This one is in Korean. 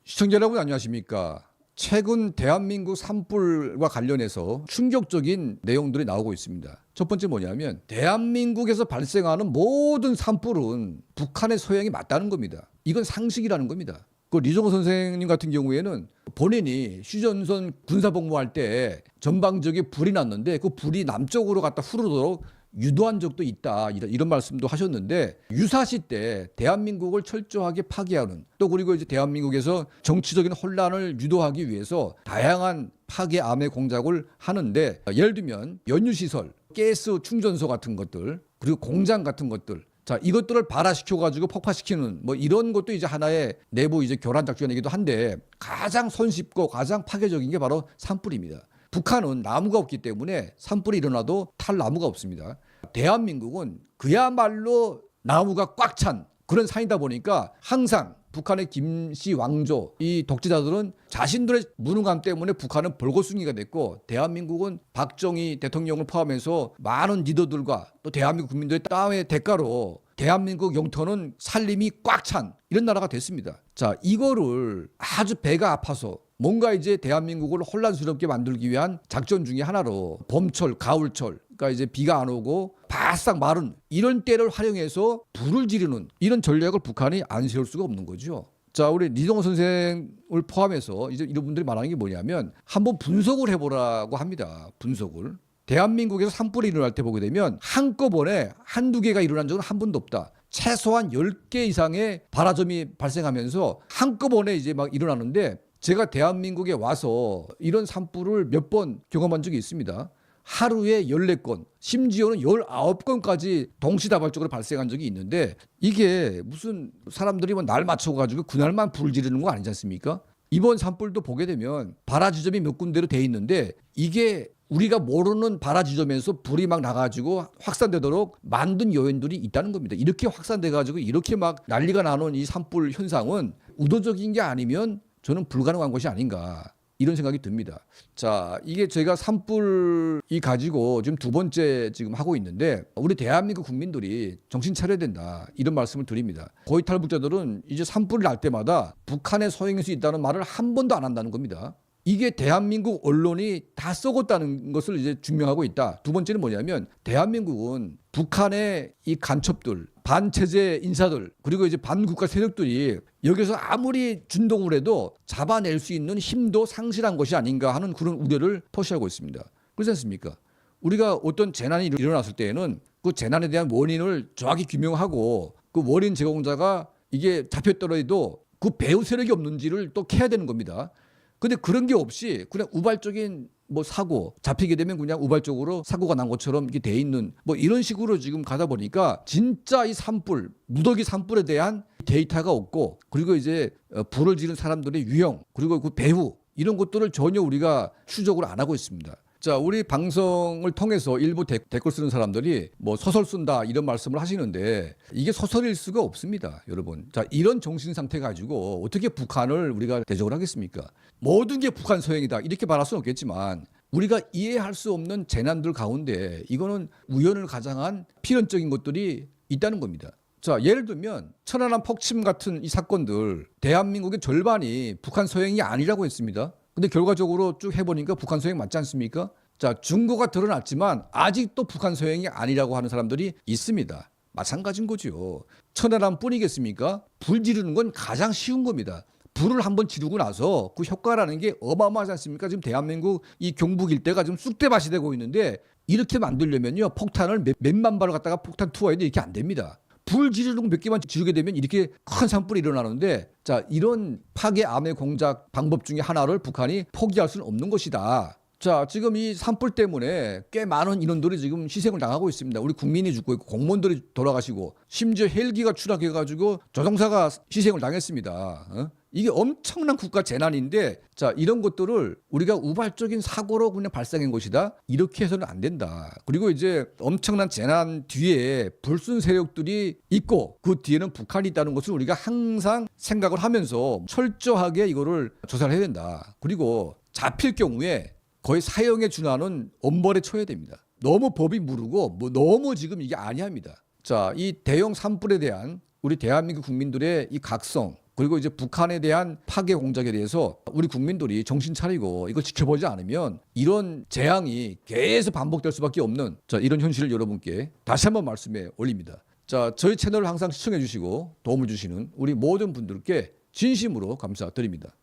시청자 여러분 안녕하십니까? 최근 대한민국 산불과 관련해서 충격적인 내용들이 나오고 있습니다. 첫 번째 뭐냐면 대한민국에서 발생하는 모든 산불은 북한의 소행이 맞다는 겁니다. 이건 상식이라는 겁니다. 그 리정호 선생님 같은 경우에는 본인이 휴전선 군사복무할 때 전방지역에 불이 났는데 그 불이 남쪽으로 갔다 흐르도록 유도한 적도 있다 이런 말씀도 하셨는데 유사시 때 대한민국을 철저하게 파괴하는 또 그리고 이제 대한민국에서 정치적인 혼란을 유도하기 위해서 다양한 파괴 암의 공작을 하는데 예를 들면 연유시설, 가스 충전소 같은 것들 그리고 공장 같은 것들 자 이것들을 발화시켜 가지고 폭파시키는 뭐 이런 것도 이제 하나의 내부 이제 교란 작전이기도 한데 가장 손쉽고 가장 파괴적인 게 바로 산불입니다. 북한은 나무가 없기 때문에 산불이 일어나도 탈 나무가 없습니다. 대한민국은 그야말로 나무가 꽉 찬 그런 산이다 보니까 항상 북한의 김씨 왕조 이 독재자들은 자신들의 무능함 때문에 북한은 벌거숭이가 됐고 대한민국은 박정희 대통령을 포함해서 많은 리더들과 또 대한민국 국민들의 땀의 대가로 대한민국 영토는 살림이 꽉 찬 이런 나라가 됐습니다. 자, 이거를 아주 배가 아파서 뭔가 이제 대한민국을 혼란스럽게 만들기 위한 작전 중에 하나로 봄철, 가을철, 그러니까 이제 비가 안 오고 바싹 마른 이런 때를 활용해서 불을 지르는 이런 전략을 북한이 안 세울 수가 없는 거죠. 자, 우리 리정호 선생을 포함해서 이제 이런 분들이 말하는 게 뭐냐면 한번 분석을 해보라고 합니다. 분석을. 대한민국에서 산불이 일어날 때 보게 되면 한꺼번에 한두 개가 일어난 적은 한 번도 없다. 최소한 10개 이상의 발화점이 발생하면서 한꺼번에 이제 막 일어나는데 제가 대한민국에 와서 이런 산불을 몇 번 경험한 적이 있습니다. 하루에 14건, 심지어는 19건까지 동시다발적으로 발생한 적이 있는데 이게 무슨 사람들이 뭐 날 맞춰가지고 그날만 불을 지르는 거 아니지 않습니까? 이번 산불도 보게 되면 발화 지점이 몇 군데로 돼 있는데 이게 우리가 모르는 발화 지점에서 불이 막 나가지고 확산되도록 만든 요인들이 있다는 겁니다. 이렇게 확산돼가지고 이렇게 막 난리가 나는 이 산불 현상은 의도적인 게 아니면 저는 불가능한 것이 아닌가 이런 생각이 듭니다. 자, 이게 제가 산불이 가지고 지금 두 번째 지금 하고 있는데 우리 대한민국 국민들이 정신 차려야 된다 이런 말씀을 드립니다. 고위 탈북자들은 이제 산불이 날 때마다 북한의 소행일 수 있다는 말을 한 번도 안 한다는 겁니다. 이게 대한민국 언론이 다 썩었다는 것을 이제 증명하고 있다. 두 번째는 뭐냐면 대한민국은 북한의 이 간첩들, 반체제 인사들, 그리고 이제 반국가 세력들이 여기서 아무리 준동을 해도 잡아낼 수 있는 힘도 상실한 것이 아닌가 하는 그런 우려를 표시하고 있습니다. 그렇지 않습니까? 우리가 어떤 재난이 일어났을 때에는 그 재난에 대한 원인을 정확히 규명하고 그 원인 제공자가 이게 잡혔더라도 그 배후 세력이 없는지를 또 캐야 되는 겁니다. 근데 그런 게 없이 그냥 우발적인 뭐 사고 잡히게 되면 그냥 우발적으로 사고가 난 것처럼 이게 돼 있는 뭐 이런 식으로 지금 가다 보니까 진짜 이 산불 무더기 산불에 대한 데이터가 없고 그리고 이제 불을 지른 사람들의 유형 그리고 그 배후 이런 것들을 전혀 우리가 추적을 안 하고 있습니다. 자, 우리 방송을 통해서 일부 댓글 쓰는 사람들이 뭐 소설 쓴다 이런 말씀을 하시는데 이게 소설일 수가 없습니다, 여러분. 자, 이런 정신 상태 가지고 어떻게 북한을 우리가 대적을 하겠습니까? 모든 게 북한 소행이다 이렇게 말할 수는 없겠지만 우리가 이해할 수 없는 재난들 가운데 이거는 우연을 가장한 필연적인 것들이 있다는 겁니다. 자, 예를 들면 천안함 폭침 같은 이 사건들 대한민국의 절반이 북한 소행이 아니라고 했습니다. 근데 결과적으로 쭉 해보니까 북한 소행 맞지 않습니까? 자, 증거가 드러났지만 아직도 북한 소행이 아니라고 하는 사람들이 있습니다. 마찬가지인 거죠. 천안함 뿐이겠습니까? 불 지르는 건 가장 쉬운 겁니다. 불을 한번 지르고 나서 그 효과라는 게 어마어마하지 않습니까? 지금 대한민국 이 경북 일대가 지금 쑥대밭이 되고 있는데 이렇게 만들려면요 폭탄을 몇만 발을 갖다가 폭탄 투하해야 돼 이렇게 안 됩니다. 불 지르는 거 몇 개만 지르게 되면 이렇게 큰 산불이 일어나는데 자 이런 파괴 암의 공작 방법 중에 하나를 북한이 포기할 수는 없는 것이다. 자, 지금 이 산불 때문에 꽤 많은 인원들이 지금 희생을 당하고 있습니다. 우리 국민이 죽고 있고 공무원들이 돌아가시고 심지어 헬기가 추락해가지고 조종사가 희생을 당했습니다. 이게 엄청난 국가 재난인데 자 이런 것들을 우리가 우발적인 사고로 그냥 발생한 것이다 이렇게 해서는 안 된다. 그리고 이제 엄청난 재난 뒤에 불순 세력들이 있고 그 뒤에는 북한이 있다는 것을 우리가 항상 생각을 하면서 철저하게 이거를 조사를 해야 된다. 그리고 잡힐 경우에 거의 사형에 준하는 엄벌에 처해야 됩니다. 너무 법이 무르고 뭐 너무 지금 이게 아니합니다. 자, 이 대형 산불에 대한 우리 대한민국 국민들의 이 각성 그리고 이제 북한에 대한 파괴 공작에 대해서 우리 국민들이 정신 차리고 이걸 지켜보지 않으면 이런 재앙이 계속 반복될 수밖에 없는 이런 현실을 여러분께 다시 한번 말씀해 올립니다. 저희 채널을 항상 시청해 주시고 도움을 주시는 우리 모든 분들께 진심으로 감사드립니다.